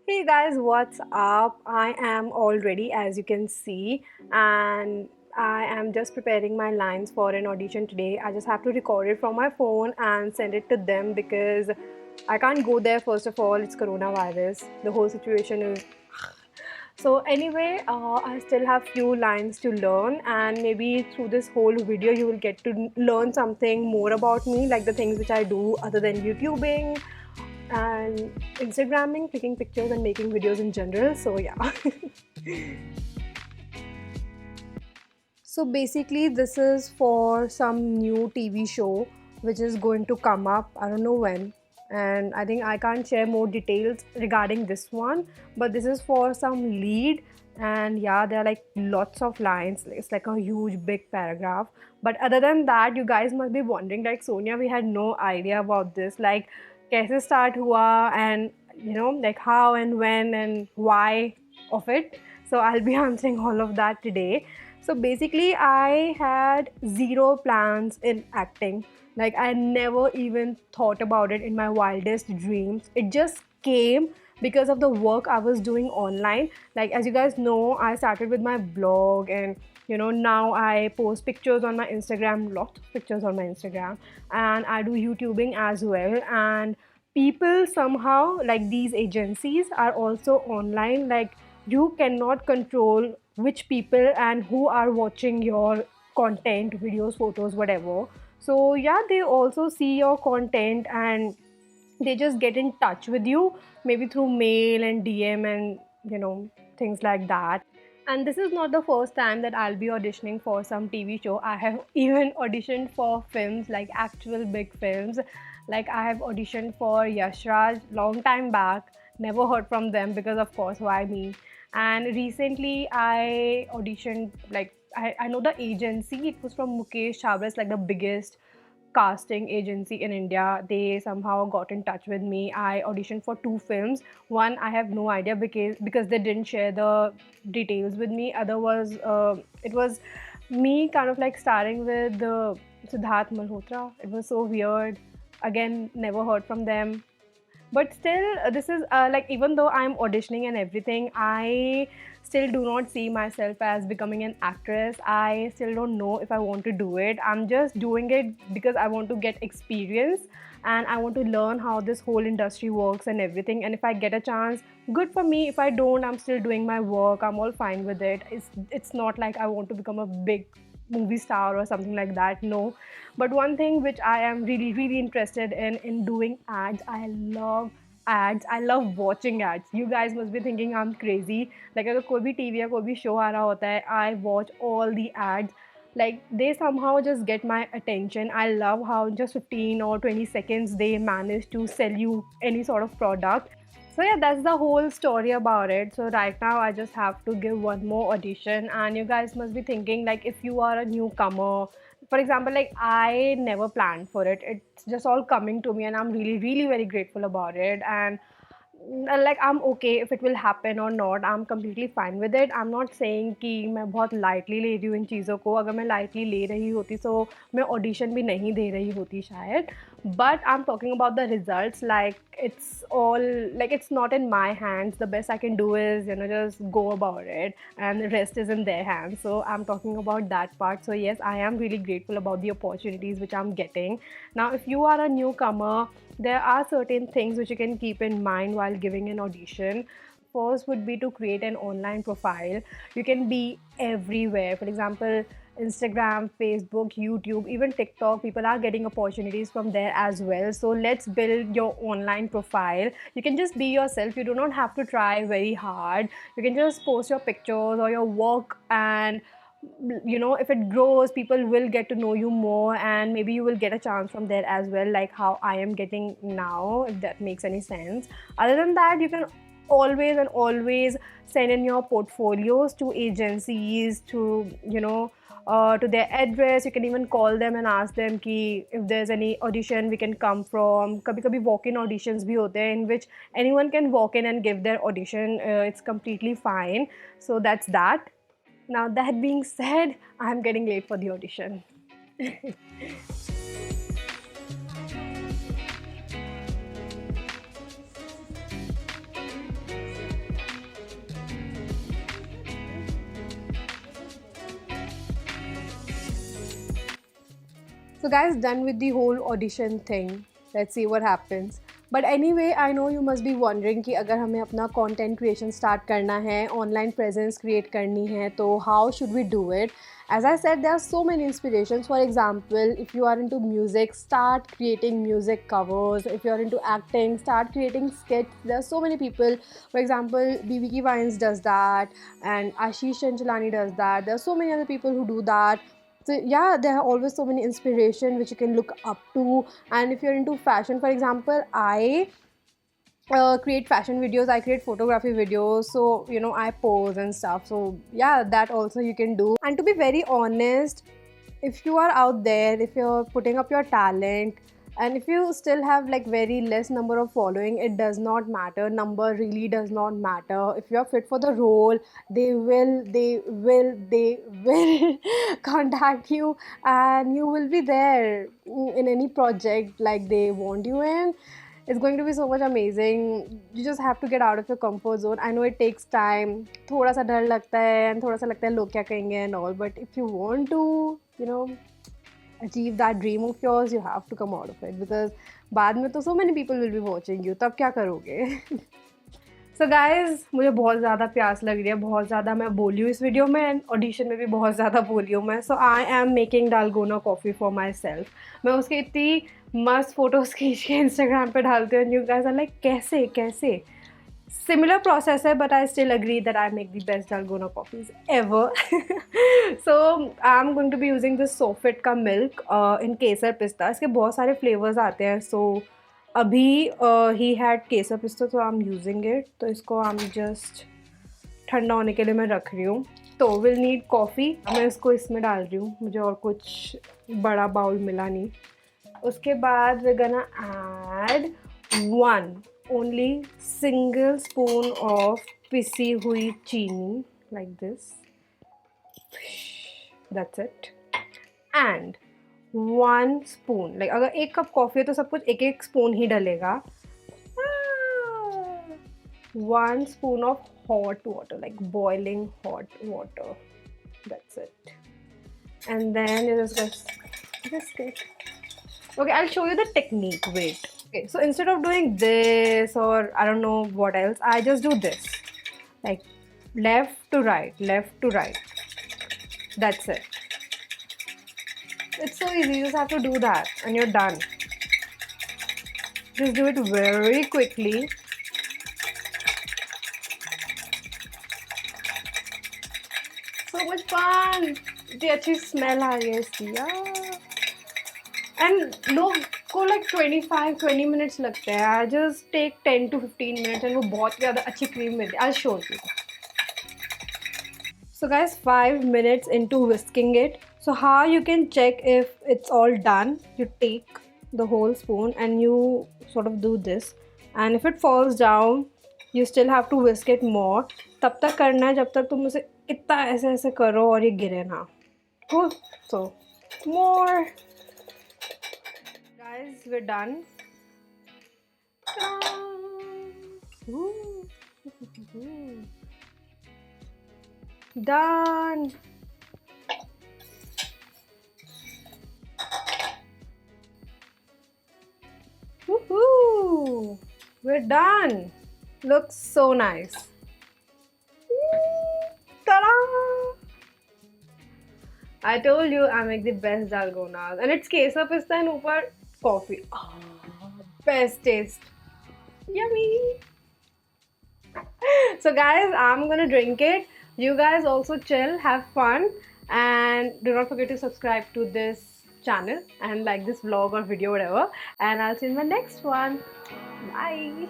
Hey guys, what's up? I am all ready as you can see, and I am just preparing my lines for an audition today. I just have to record it from my phone and send it to them because I can't go there. First of all, it's coronavirus. The whole situation is so anyway, I still have few lines to learn, and maybe through this whole video, you will get to learn something more about me, like the things which I do other than YouTubing and Instagramming, taking pictures and making videos in general. So yeah. So basically, this is for some new TV show which is going to come up. I don't know when, and I think I can't share more details regarding this one. But this is for some lead, and yeah, there are like lots of lines. It's like a huge big paragraph. But other than that, you guys must be wondering, like Sonia, we had no idea about this. Like, कैसे start हुआ, and like how and when and why of it. So I'll be answering all of that today. So basically, I had zero plans in acting. Like, I never even thought about it in my wildest dreams. It just came because of the work I was doing online. Like, as you guys know, I started with my blog, and now I post pictures on my Instagram, lots of pictures on my Instagram, and I do YouTubing as well. And people somehow, like these agencies, are also online. Like, you cannot control which people and who are watching your content, videos, photos, whatever. So yeah, they also see your content, and they just get in touch with you, maybe through mail and DM and things like that. And this is not the first time that I'll be auditioning for some TV show. I have even auditioned for films, like actual big films. Like, I have auditioned for Yash Raj long time back. Never heard from them because, of course, why me? And recently I auditioned, like, I know the agency. It was from Mukesh Chhabra. It's like the biggest casting agency in India. They somehow got in touch with me. I auditioned for two films. One, I have no idea because they didn't share the details with me. Other was it was me kind of like starring with Siddharth Malhotra. It was so weird. Again, never heard from them. But still, this is like, even though I'm auditioning and everything, I still do not see myself as becoming an actress. I still don't know if I want to do it. I'm just doing it because I want to get experience, and I want to learn how this whole industry works and everything. And if I get a chance, good for me. If I don't, I'm still doing my work. I'm all fine with it. It's not like I want to become a big movie star or something like that. No. But one thing which I am really really interested in doing ads. I love ads. I love watching ads. You guys must be thinking I'm crazy. Like, अगर कोई भी TV या कोई भी show आ रहा होता है, I watch all the ads. Like, they somehow just get my attention. I love how just 15 or 20 seconds they manage to sell you any sort of product. So yeah, that's the whole story about it. So right now I just have to give one more audition, and you guys must be thinking, like, if you are a newcomer, for example, like, I never planned for it. It's just all coming to me, and I'm really really very grateful about it. And like, I'm okay if it will happen or not. I'm completely fine with it. I'm not saying कि मैं बहुत lightly ले रही हूँ इन चीज़ों को. अगर मैं lightly ले रही होती तो मैं audition भी नहीं दे रही होती शायद. But I'm talking about the results. Like, it's all, like, it's not in my hands. The best I can do is just go about it, and the rest is in their hands. So I'm talking about that part. So yes, I am really grateful about the opportunities which I'm getting. Now, if you are a newcomer, there are certain things which you can keep in mind while giving an audition. First would be to create an online profile. You can be everywhere. For example, Instagram, Facebook, YouTube, even TikTok. People are getting opportunities from there as well. So let's build your online profile. You can just be yourself. You do not have to try very hard. You can just post your pictures or your work, and if it grows, people will get to know you more, and maybe you will get a chance from there as well, like how I am getting now, if that makes any sense. Other than that, you can always and always send in your portfolios to agencies, to their address. You can even call them and ask them ki if there's any audition we can come from. Kabhi kabhi walk-in auditions bhi hote hain, in which anyone can walk in and give their audition. It's completely fine. So that's that. Now, that being said, I'm getting late for the audition. So guys, done with the whole audition thing. Let's see what happens. But anyway, I know you must be wondering कि अगर हमें अपना content creation start करना है, online presence create करनी है, तो how should we do it? As I said, there are so many inspirations. For example, if you are into music, start creating music covers. If you are into acting, start creating skits. There are so many people. For example, BB Vines does that, and Ashish Chanchalani does that. There are so many other people who do that. So yeah, there are always so many inspiration which you can look up to. And if you're into fashion, for example, I create fashion videos, I create photography videos, so I pose and stuff. So yeah, that also you can do. And to be very honest, if you are out there, if you're putting up your talent, and if you still have like very less number of following, it does not matter. Number really does not matter. If you're fit for the role, they will contact you, and you will be there in any project like they want you in. It's going to be so much amazing. You just have to get out of your comfort zone. I know it takes time. थोड़ा सा डर लगता है and थोड़ा सा लगता है लोग क्या कहेंगे and all. But if you want to, achieve that dream of yours, you have to come out of it, because बाद में तो so many people will be watching you. तब क्या करोगे? सो गाइज, मुझे बहुत ज़्यादा प्यास लग रही है, बहुत ज़्यादा मैं बोली हूँ इस वीडियो में, एंड ऑडिशन में भी बहुत ज़्यादा बोली हूँ मैं. So I am making dalgona coffee for myself. मैं उसकी इतनी मस्त फोटोज़ खींच के इंस्टाग्राम पे डालती हूँ. यू गाइज आर लाइक कैसे कैसे. Similar process hai, but I still agree that I make the best dalgona coffees ever. So I'm going to be using this Sofit का milk in केसर पिस्ता. इसके बहुत सारे flavors आते हैं. So अभी he had केसर पिस्ता, तो I'm using it. तो इसको I'm just ठंडा होने के लिए मैं रख रही हूँ. तो we'll need coffee. मैं इसको इसमें डाल रही हूँ, मुझे और कुछ बड़ा बाउल मिला नहीं. उसके बाद we're gonna add only single spoon of पिसी हुई चीनी, like this. That's it. And 1 spoon, like अगर 1 कप कॉफ़ी है तो सब कुछ 1-1 spoon he डलेगा. 1 spoon of hot water, like boiling hot water. That's it. And then you just whisk it. Okay, I'll show you the technique. Wait. Okay, so instead of doing this or I don't know what else, I just do this. Like left to right, left to right. That's it. It's so easy, you just have to do that and you're done. Just do it very quickly. So much fun! इतनी अच्छी smell आ रही है इसकी यार. And लोग को like 20 minutes लगते हैं. I just take 10 to 15 minutes and वो बहुत ज़्यादा अच्छी cream मिलती है. I'll show you. So guys, 5 minutes into whisking it. So how you can check if it's all done? You take the whole spoon and you sort of do this. And if it falls down, you still have to whisk it more. तब तक करना है जब तक तुम उसे इतना ऐसे ऐसे करो और ये गिरे ना. Cool. So more. Guys, we're done. Done. Woohoo! We're done. Looks so nice. Ta-da! I told you I make the best dalgonas, and it's kesar pista and ऊपर coffee. Oh, best taste. Yummy. So guys, I'm gonna drink it. You guys also chill, have fun, and do not forget to subscribe to this channel and like this vlog or video, whatever. And I'll see you in my next one. Bye.